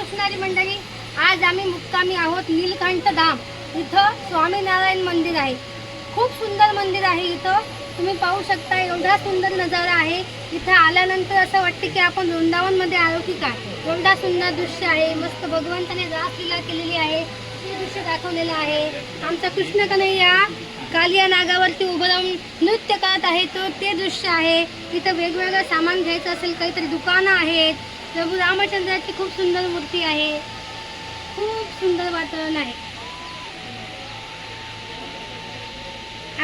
कृष्णारी मंडळी, आज आम्ही मुक्कामी आहोत नीलकंठ धाम. इथं स्वामीनारायण मंदिर आहे. खूप सुंदर मंदिर आहे. इथं तुम्ही पाहू शकता, एवढा सुंदर नजारा आहे. इथं आल्यानंतर असं वाटतं की आपण वृंदावनमध्ये आलो की काय. एवढा सुंदर दृश्य आहे. मस्त भगवंताने रासलीला केलेली आहे, ते दृश्य दाखवलेलं आहे. आमचा कृष्ण कन्हैया कालिया नागावरती उभं राहून नृत्य करत आहे, तो ते दृश्य आहे. इथं वेगवेगळं सामान घ्यायचं असेल, काहीतरी दुकानं आहेत. प्रभू रामचंद्राची खूप सुंदर मूर्ती आहे. खूप सुंदर वातावरण आहे.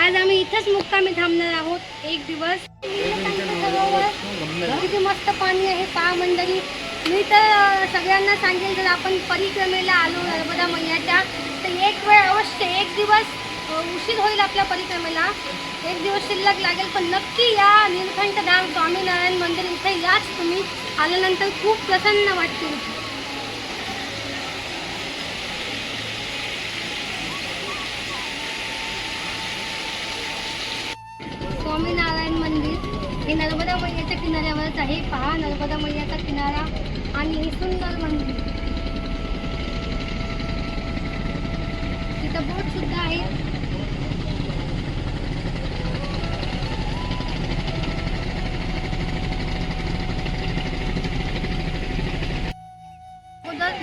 आज आम्ही इथंच मुक्कामी थांबणार आहोत एक दिवस. किती मस्त पाणी आहे पहा मंडळी. मी तर सगळ्यांना सांगेल, जर आपण परिक्रमेला आलो नर्मदा मैयाच्या, तर एक वेळ अवश्य, एक दिवस उशीर होईल आपल्या परिक्रमेला, एक दिवस शिल्लक लागेल, पण नक्की या नीलकंठ धाम स्वामीनारायण मंदिर. इथे याच तुम्ही. आल्यानंतर खूप प्रसन्न वाटतील. स्वामीनारायण मंदिर हे नर्मदा मैयाच्या किनाऱ्यावरच आहे. पहा नर्मदा मैयाचा किनारा आणि हे सुंदर मंदिर. इथं बोट सुद्धा आहे.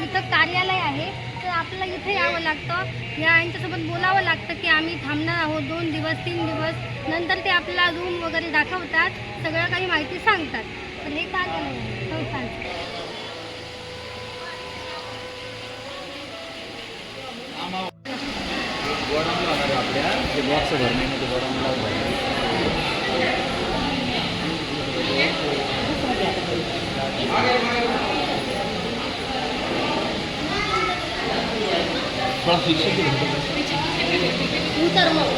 इथं कार्यालय आहे, तर आपल्याला इथे यावं लागतं. यांच्यासोबत बोलावं लागतं की आम्ही थांबणार आहोत 2 दिवस 3 दिवस. नंतर ते आपल्याला रूम वगैरे दाखवतात, सगळं काही माहिती सांगतात. तर हे कार्यालय आहे संस्थांचं. उतर मग.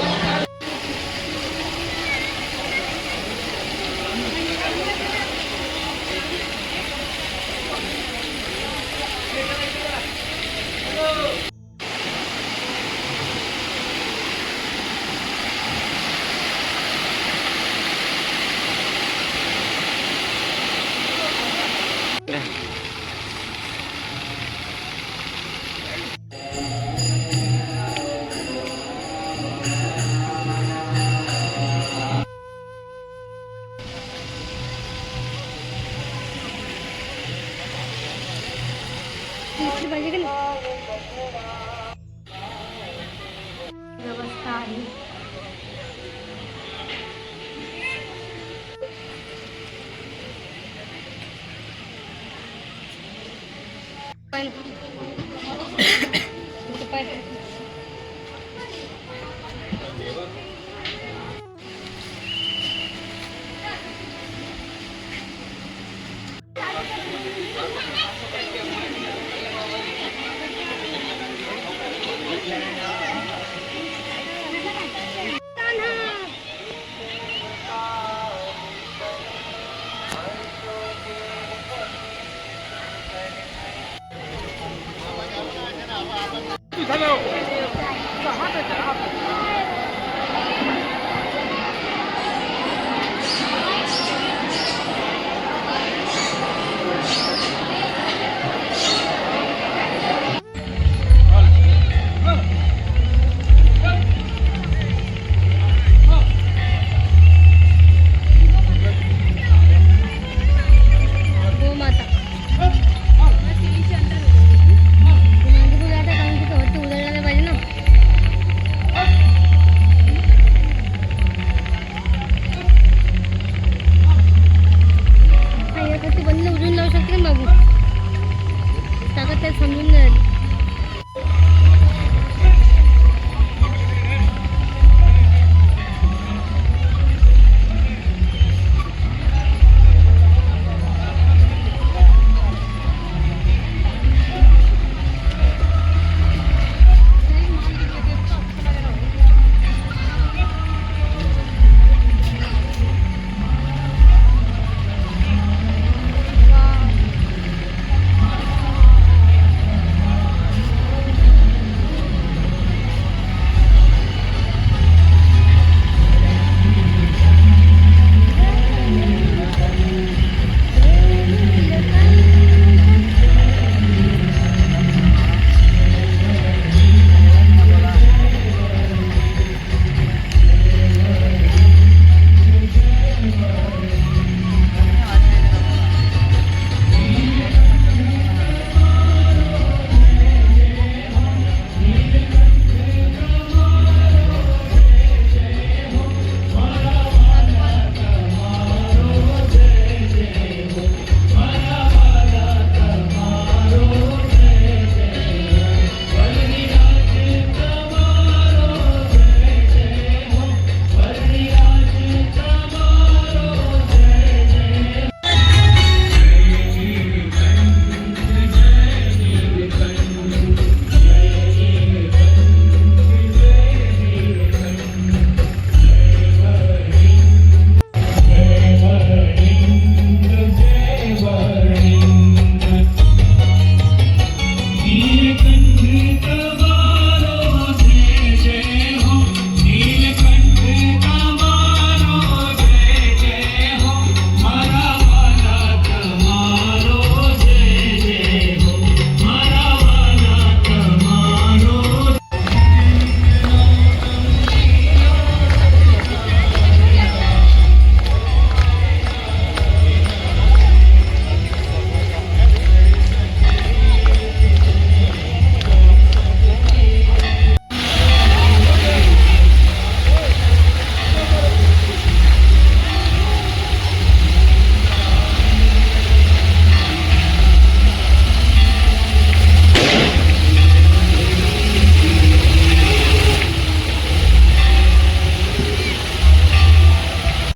पाहिजे का व्यवस्था आहे. समजून